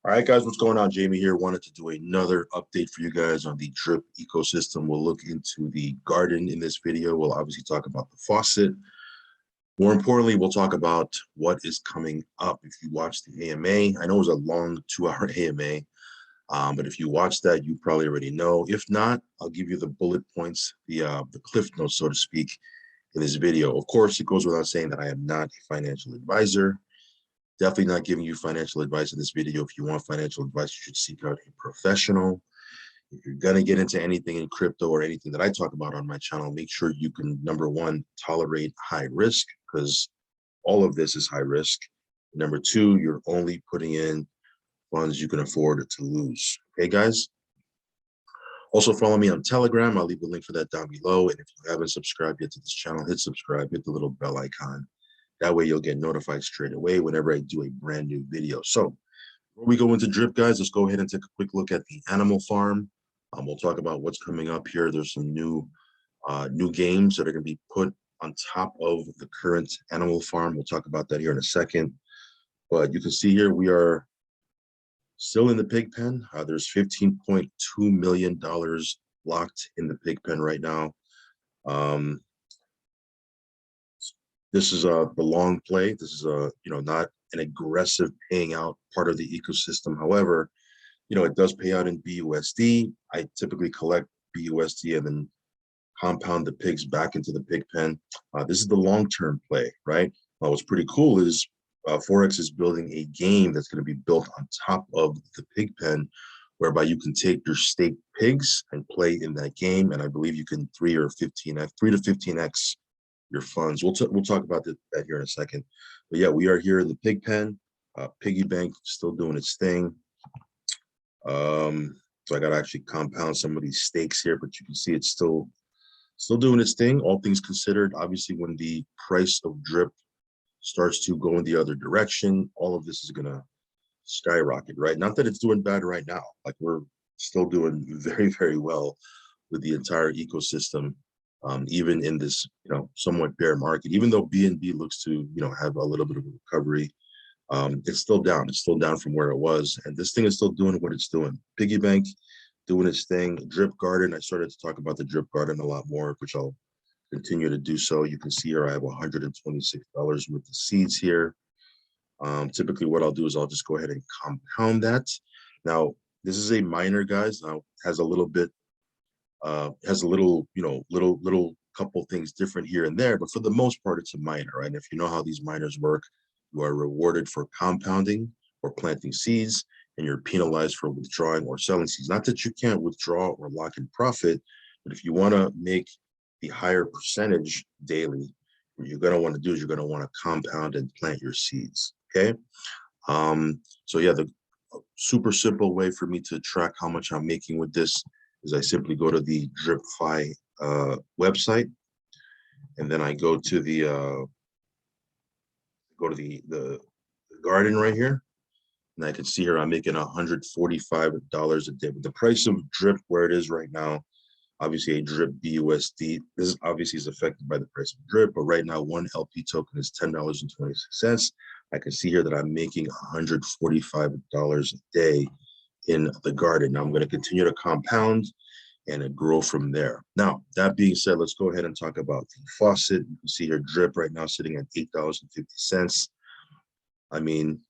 All right, guys, what's going on? Jamie here. Wanted to do another update for you guys on the drip ecosystem. We'll look into the garden in this video. We'll obviously talk about the faucet. More importantly, we'll talk about what is coming up. If you watch the AMA, I know it was a long 2-hour AMA, but if you watch that, you probably already know. If not, I'll give you the bullet points, the cliff notes, so to speak, in this video. Of course, it goes without saying that I am not a financial advisor. Definitely not giving you financial advice in this video. If you want financial advice, you should seek out a professional. If you're going to get into anything in crypto or anything that I talk about on my channel, make sure you can, number one, tolerate high risk, because all of this is high risk. Number two, you're only putting in funds you can afford to lose. Okay, guys? Also, follow me on Telegram. I'll leave a link for that down below. And if you haven't subscribed yet to this channel, hit subscribe, hit the little bell icon. That way you'll get notified straight away whenever I do a brand new video. So before we go into drip, guys, let's go ahead and take a quick look at the animal farm. We'll talk about what's coming up here. There's some new games that are going to be put on top of the current animal farm. We'll talk about that here in a second. But you can see here we are still in the pig pen. There's $15.2 million locked in the pig pen right now. This is the long play. This is not an aggressive paying out part of the ecosystem. However, it does pay out in BUSD. I typically collect BUSD and then compound the pigs back into the pig pen. This is the long-term play, right? What's pretty cool is Forex is building a game that's going to be built on top of the pig pen, whereby you can take your staked pigs and play in that game. And I believe you can 3 to 15x your funds. We'll talk about that here in a second. But yeah, we are here in the pig pen. Piggy bank still doing its thing. So I got to actually compound some of these stakes here, but you can see it's still doing its thing. All things considered, obviously, when the price of drip starts to go in the other direction, all of this is going to skyrocket, right? Not that it's doing bad right now. Like, we're still doing very, very well with the entire ecosystem. Even in this, somewhat bear market, even though BNB looks to, have a little bit of a recovery, it's still down. It's still down from where it was. And this thing is still doing what it's doing. Piggy bank doing its thing. Drip garden. I started to talk about the drip garden a lot more, which I'll continue to do so. You can see here I have $126 worth of seeds here. Typically what I'll do is I'll just go ahead and compound that. Now, this is a miner, guys. Now, has a little little couple things different here and there, but for the most part, it's a miner, right? And if you know how these miners work, you are rewarded for compounding or planting seeds, and you're penalized for withdrawing or selling seeds. Not that you can't withdraw or lock in profit, but if you want to make the higher percentage daily, what you're going to want to do is you're going to want to compound and plant your seeds, okay? So yeah, the super simple way for me to track how much I'm making with this is I simply go to the DripFi website, and then I go to the garden right here, and I can see here I'm making $145 a day. But the price of drip where it is right now, obviously a drip BUSD, this obviously is affected by the price of drip, but right now one LP token is $10.26. I can see here that I'm making $145 a day in the garden. Now I'm going to continue to compound and grow from there. Now, that being said, let's go ahead and talk about the faucet. You can see here drip right now sitting at $8.50. I mean,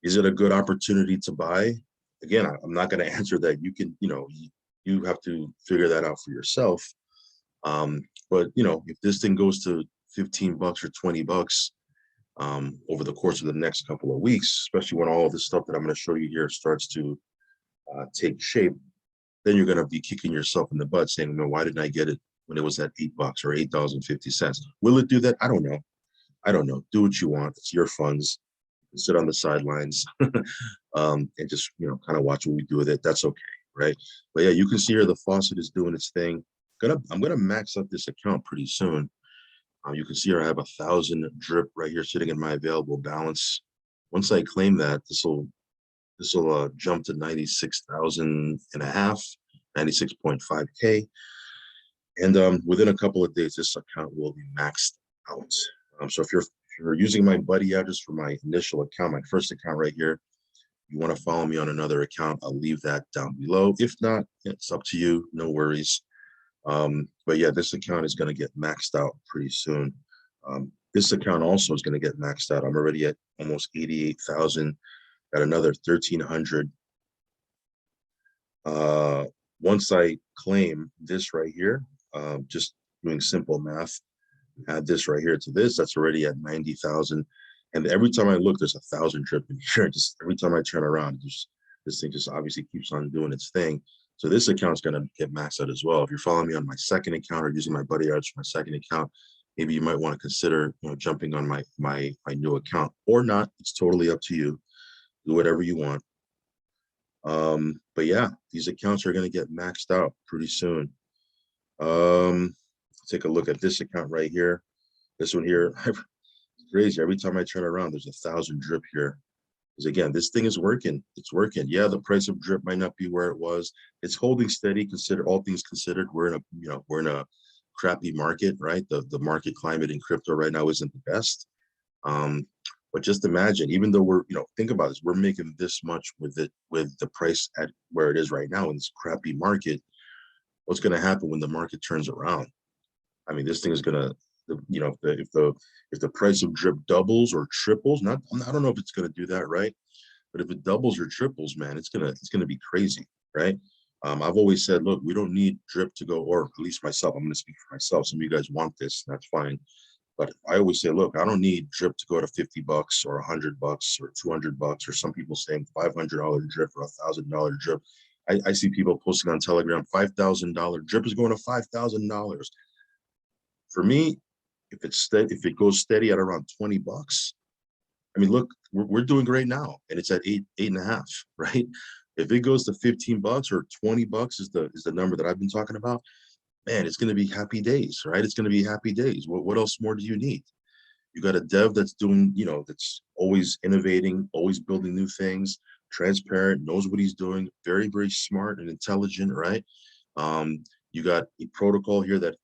is it a good opportunity to buy? Again, I'm not going to answer that. You can, you have to figure that out for yourself. But if this thing goes to $15 or $20 over the course of the next couple of weeks, especially when all of this stuff that I'm going to show you here starts to take shape, then you're going to be kicking yourself in the butt saying, no, why didn't I get it when it was at $8 or $8.50? Will it do that? I don't know. Do what you want. It's your funds. You can sit on the sidelines and just, kind of watch what we do with it. That's okay, right? But yeah, you can see here the faucet is doing its thing. I'm going to max out this account pretty soon. You can see here I have 1,000 drip right here sitting in my available balance. Once I claim that, this will jump to 96,000 and a half, 96.5K. And within a couple of days, this account will be maxed out. So if you're using my buddy address for my initial account, my first account right here, You want to follow me on another account, I'll leave that down below. If not, it's up to you, no worries. But yeah, this account is going to get maxed out pretty soon. This account also is going to get maxed out. I'm already at almost 88,000, at another 1,300. Once I claim this right here, just doing simple math, add this right here to this, that's already at 90,000. And every time I look, there's 1,000 drip in here. Just every time I turn around, this thing just obviously keeps on doing its thing. So this account's going to get maxed out as well. If you're following me on my second account or using my buddy ads for my second account, maybe you might want to consider, jumping on my new account or not. It's totally up to you. Do whatever you want. But yeah, these accounts are going to get maxed out pretty soon. Take a look at this account right here. This one here, it's crazy. Every time I turn around, there's 1,000 drip here. Because again, this thing is working. It's working. Yeah, the price of drip might not be where it was. It's holding steady. Consider all things considered. We're in a crappy market, right? The market climate in crypto right now isn't the best. But just imagine, even though we're, think about this, we're making this much with the price at where it is right now in this crappy market. What's going to happen when the market turns around? I mean, this thing is going to, if the price of drip doubles or triples, I don't know if it's going to do that, right? But if it doubles or triples, man, it's gonna be crazy, right? I've always said, look, we don't need drip to go, or at least myself, I'm going to speak for myself. Some of you guys want this, that's fine. But I always say, look, I don't need drip to go to $50 or $100 or $200, or some people saying $500 drip or $1,000 drip. I see people posting on Telegram, $5,000 drip is going to $5,000. For me, if it goes steady at around $20, I mean, look, we're doing great now, and it's at 8.5, right? If it goes to $15 or $20 is the number that I've been talking about, man, it's going to be happy days, right? It's going to be happy days. What else more do you need? You got a dev that's doing, that's always innovating, always building new things, transparent, knows what he's doing, very, very smart and intelligent, right? You got a protocol here that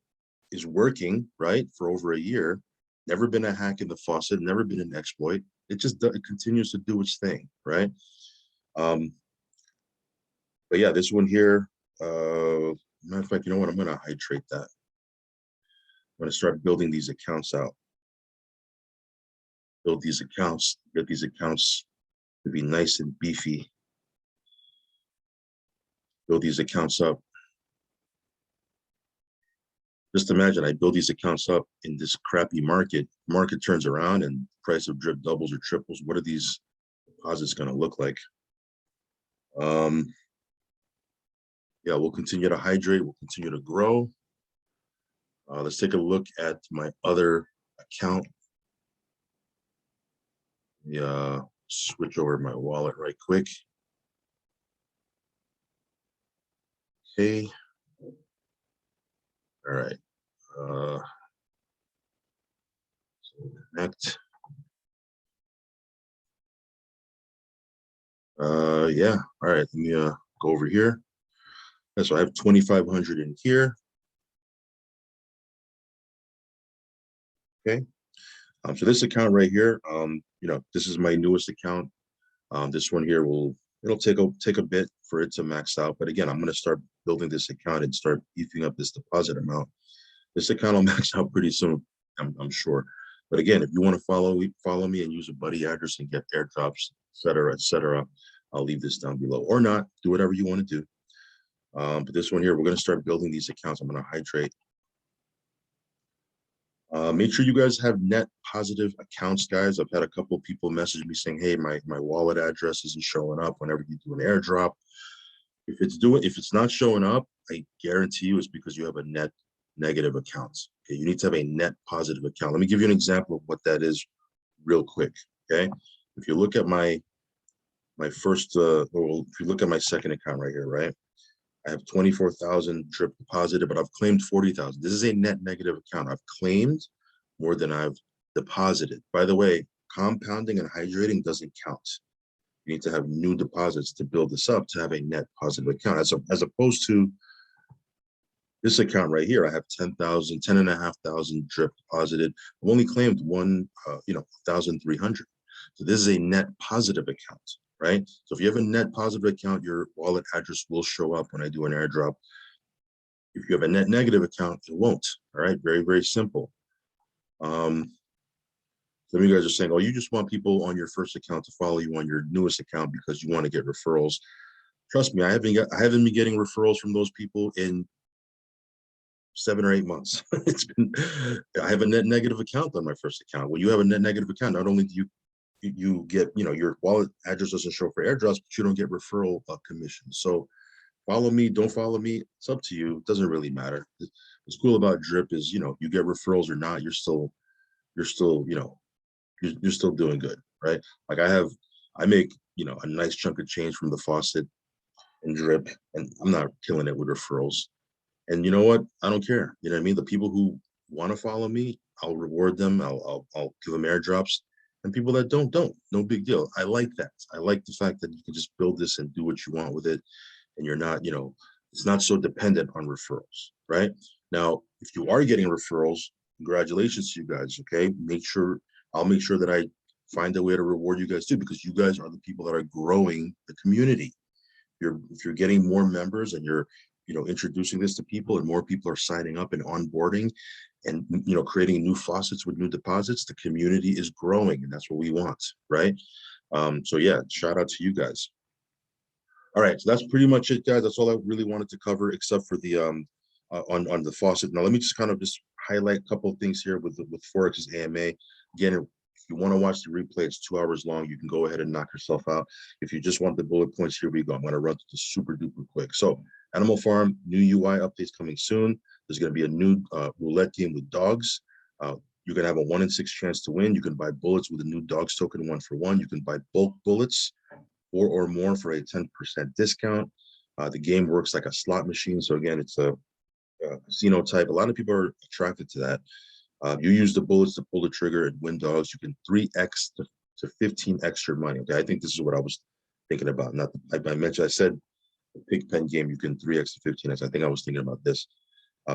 is working, right, for over a year, never been a hack in the faucet, never been an exploit. It continues to do its thing, right? But yeah, this one here, matter of fact, you know what? I'm going to hydrate that. I'm going to start building these accounts out. Build these accounts, get these accounts to be nice and beefy. Build these accounts up. Just imagine I build these accounts up in this crappy market. Market turns around and price of drip doubles or triples. What are these deposits going to look like? Yeah, we'll continue to hydrate. We'll continue to grow. Let's take a look at my other account. Yeah, switch over my wallet right quick. Okay. All right. So connect. Yeah. All right. Let me go over here. Yeah, so I have 2,500 in here. Okay. So this account right here, this is my newest account. This one here it'll take a bit for it to max out. But again, I'm going to start building this account and start beefing up this deposit amount. This account will max out pretty soon, I'm sure. But again, if you want to follow me and use a buddy address and get airdrops, et cetera, I'll leave this down below, or not. Do whatever you want to do. But this one here, we're going to start building these accounts. I'm going to hydrate. Make sure you guys have net positive accounts, guys. I've had a couple of people message me saying, hey, my wallet address isn't showing up whenever you do an airdrop. If it's not showing up, I guarantee you it's because you have a net negative account. Okay, you need to have a net positive account. Let me give you an example of what that is real quick. Okay, if you look at my first, if you look at my second account right here, right? I have 24,000 drip deposited, but I've claimed 40,000. This is a net negative account. I've claimed more than I've deposited. By the way, compounding and hydrating doesn't count. You need to have new deposits to build this up to have a net positive account. As opposed to this account right here, I have 10,500 drip deposited. I've only claimed 1,300. So this is a net positive account, right? So if you have a net positive account, your wallet address will show up when I do an airdrop. If you have a net negative account, it won't. All right, very, very simple. Some of you guys are saying, oh, you just want people on your first account to follow you on your newest account because you want to get referrals. Trust me, I haven't been getting referrals from those people in 7 or 8 months. I have a net negative account on my first account. When you have a net negative account, not only do you get, your wallet address doesn't show for airdrops, but you don't get referral commissions. So follow me, don't follow me, it's up to you. It doesn't really matter. What's cool about Drip is, you get referrals or not, you're still, you're still doing good, right? Like I make, a nice chunk of change from the faucet and Drip, and I'm not killing it with referrals. And you know what? I don't care. You know what I mean? The people who want to follow me, I'll reward them. I'll give them airdrops. And people that don't. No big deal. I like that. I like the fact that you can just build this and do what you want with it. And you're not, it's not so dependent on referrals, right? Now, if you are getting referrals, congratulations to you guys, okay? I'll make sure that I find a way to reward you guys too, because you guys are the people that are growing the community. If you're getting more members and you're introducing this to people and more people are signing up and onboarding and creating new faucets with new deposits, the community is growing, and that's what we want, right? So yeah, shout out to you guys. All right, so that's pretty much it, guys. That's all I really wanted to cover, except for the on the faucet. Now let me just kind of just highlight a couple of things here with Forex's AMA. Again, if you want to watch the replay, it's 2 hours long. You can go ahead and knock yourself out. If you just want the bullet points, here we go. I'm going to run through this super duper quick. So Animal Farm, new UI updates coming soon. There's going to be a new roulette game with dogs. You're going to have a 1 in 6 chance to win. You can buy bullets with a new dogs token 1-for-1. You can buy bulk bullets 4 or more for a 10% discount. The game works like a slot machine. So again, it's a casino type. A lot of people are attracted to that. You use the bullets to pull the trigger and win dogs. You can 3x to 15x your money. Okay, I think this is what I was thinking about. Not I mentioned, I said the pig pen game, you can 3x to 15x. I think I was thinking about this.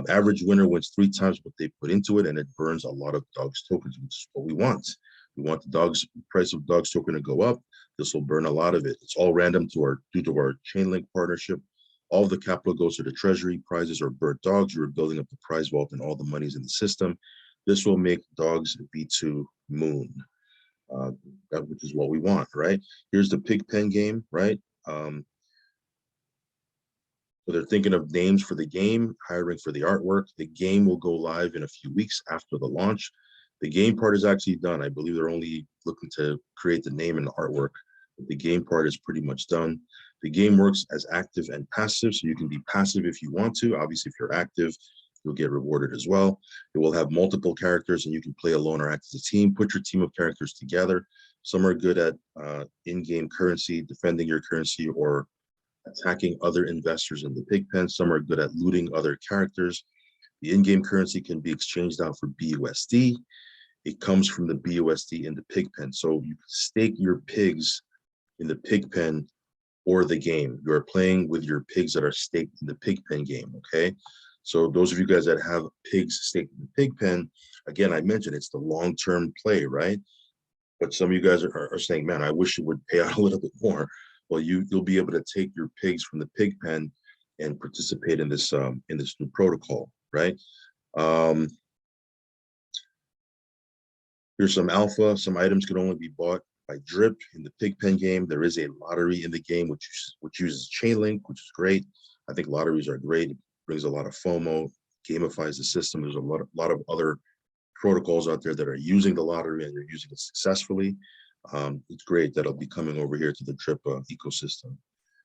Average winner wins 3 times what they put into it, and it burns a lot of dogs tokens, which is what we want. We want the price of dogs token to go up. This will burn a lot of it. It's all random due to our Chainlink partnership. All of the capital goes to the treasury. Prizes are burnt dogs. You're building up the prize vault and all the money's in the system. This will make dogs V2 moon, which is what we want, right? Here's the pig pen game, right? So they're thinking of names for the game, hiring for the artwork. The game will go live in a few weeks after the launch. The game part is actually done. I believe they're only looking to create the name and the artwork. The game part is pretty much done. The game works as active and passive, so you can be passive if you want to. Obviously, if you're active, you'll get rewarded as well. It will have multiple characters, and you can play alone or act as a team. Put your team of characters together. Some are good at in-game currency, defending your currency, or attacking other investors in the pig pen. Some are good at looting other characters. The in-game currency can be exchanged out for BUSD. It comes from the BUSD in the pig pen. So you can stake your pigs in the pig pen or the game. You are playing with your pigs that are staked in the pig pen game, okay? So those of you guys that have pigs staked in the pig pen, again, I mentioned it's the long-term play, right? But some of you guys are saying, man, I wish it would pay out a little bit more. Well, you'll be able to take your pigs from the pig pen and participate in this new protocol, right? Here's some alpha. Some items can only be bought by Drip in the pig pen game. There is a lottery in the game which uses Chainlink, which is great. I think lotteries are great. It brings a lot of FOMO, gamifies the system. There's a lot of other protocols out there that are using the lottery and they're using it successfully. It's great that'll be coming over here to the Drip ecosystem.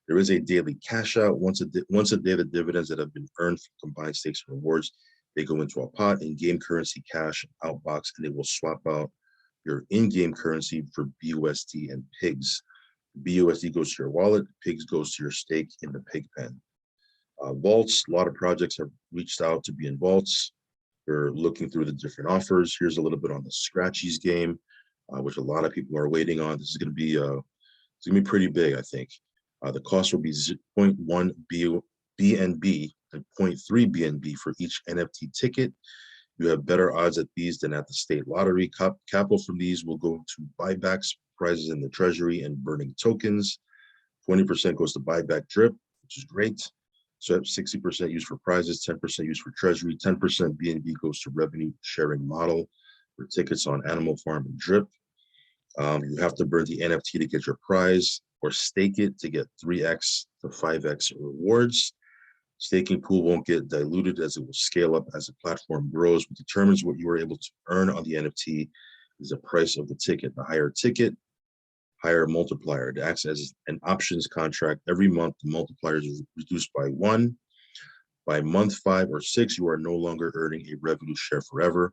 There is a daily cash out. Once a day, the dividends that have been earned from combined stakes and rewards, they go into a pot in-game currency cash outbox, and they will swap out your in-game currency for BUSD and pigs. BUSD goes to your wallet, pigs goes to your stake in the pig pen. Vaults, a lot of projects have reached out to be in vaults. They're looking through the different offers. Here's a little bit on the Scratchies game, which a lot of people are waiting on. This is going to be pretty big, I think. The cost will be 0.1 BNB and 0.3 BNB for each NFT ticket. You have better odds at these than at the state lottery. Capital from these will go to buybacks, prizes in the treasury, and burning tokens. 20% goes to buyback drip, which is great. So 60% used for prizes, 10% used for treasury, 10% BNB goes to revenue sharing model for tickets on Animal Farm and drip. You have to burn the NFT to get your prize or stake it to get 3x to 5x rewards. Staking pool won't get diluted as it will scale up as the platform grows. What determines what you are able to earn on the NFT is the price of the ticket. The higher ticket, higher multiplier. It acts as an options contract. Every month, the multiplier is reduced by 1. By month 5 or 6, you are no longer earning a revenue share forever.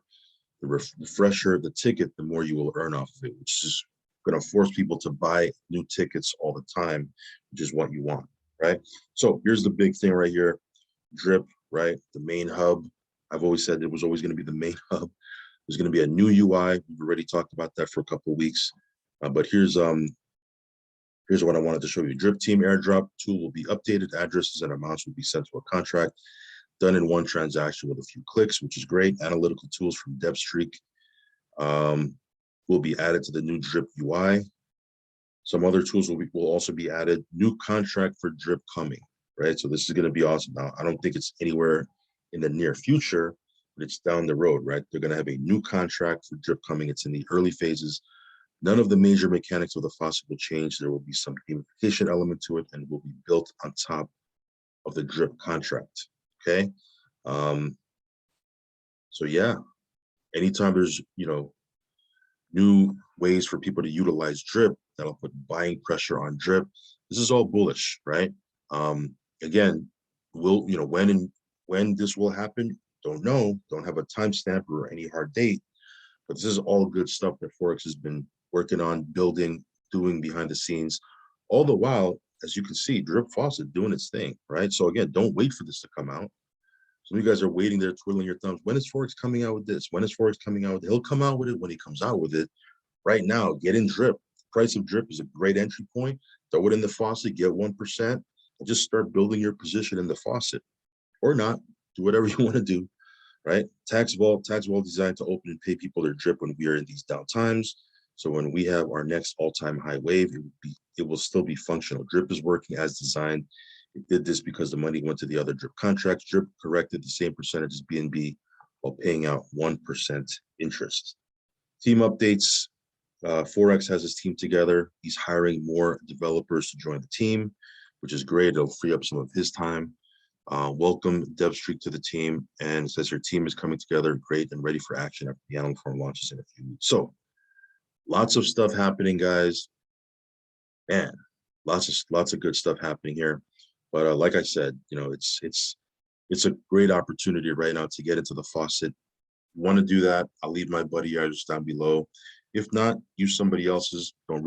The fresher the ticket, the more you will earn off of it, which is going to force people to buy new tickets all the time, which is what you want, right? So here's the big thing right here, drip, right? The main hub. I've always said it was always going to be the main hub. There's going to be a new UI. We've already talked about that for a couple of weeks, but here's what I wanted to show you. Drip Team airdrop tool will be updated. Addresses and amounts will be sent to a contract, done in one transaction with a few clicks, which is great. Analytical tools from DevStreak will be added to the new Drip UI. Some other tools will also be added. New contract for Drip coming, right? So this is going to be awesome. Now, I don't think it's anywhere in the near future, but it's down the road, right? They're going to have a new contract for Drip coming. It's in the early phases. None of the major mechanics of the faucet will change. There will be some gamification element to it and will be built on top of the Drip contract. Okay. So yeah, anytime there's, new ways for people to utilize drip, that'll put buying pressure on drip. This is all bullish, right? Again, when this will happen, don't know, don't have a timestamp or any hard date, but this is all good stuff that Forex has been working on, building, doing behind the scenes. All the while, as you can see, Drip Faucet doing its thing, right? So again, don't wait for this to come out. Some of you guys are waiting there, twiddling your thumbs. When is Forex coming out with this? When is Forex coming out with it? He'll come out with it when he comes out with it. Right now, get in drip. The price of drip is a great entry point. Throw it in the faucet, get 1%, and just start building your position in the faucet. Or not, do whatever you want to do, right? Tax vault designed to open and pay people their drip when we are in these down times. So when we have our next all-time high wave, it will still be functional. Drip is working as designed. It did this because the money went to the other drip contracts. Drip corrected the same percentage as BNB while paying out 1% interest. Team updates. Forex has his team together. He's hiring more developers to join the team, which is great. It'll free up some of his time. Welcome DevStreak to the team, and it says your team is coming together great and ready for action after the Animal Farm launches in a few weeks. So lots of stuff happening, guys. Man, lots of good stuff happening here. But like I said, it's a great opportunity right now to get into the faucet. You want to do that? I'll leave my buddy address down below. If not, use somebody else's. Doesn't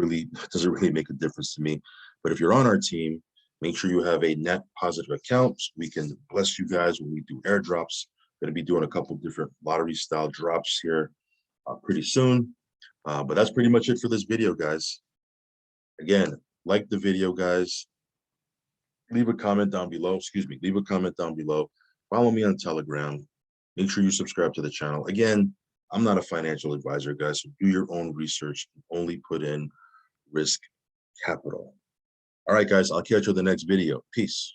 really make a difference to me. But if you're on our team, make sure you have a net positive account so we can bless you guys when we do airdrops. Going to be doing a couple different lottery style drops here pretty soon. But that's pretty much it for this video, guys. Again, like the video, guys. Leave a comment down below. Leave a comment down below. Follow me on Telegram. Make sure you subscribe to the channel. Again, I'm not a financial advisor, guys, so do your own research and only put in risk capital. All right, guys, I'll catch you in the next video. Peace.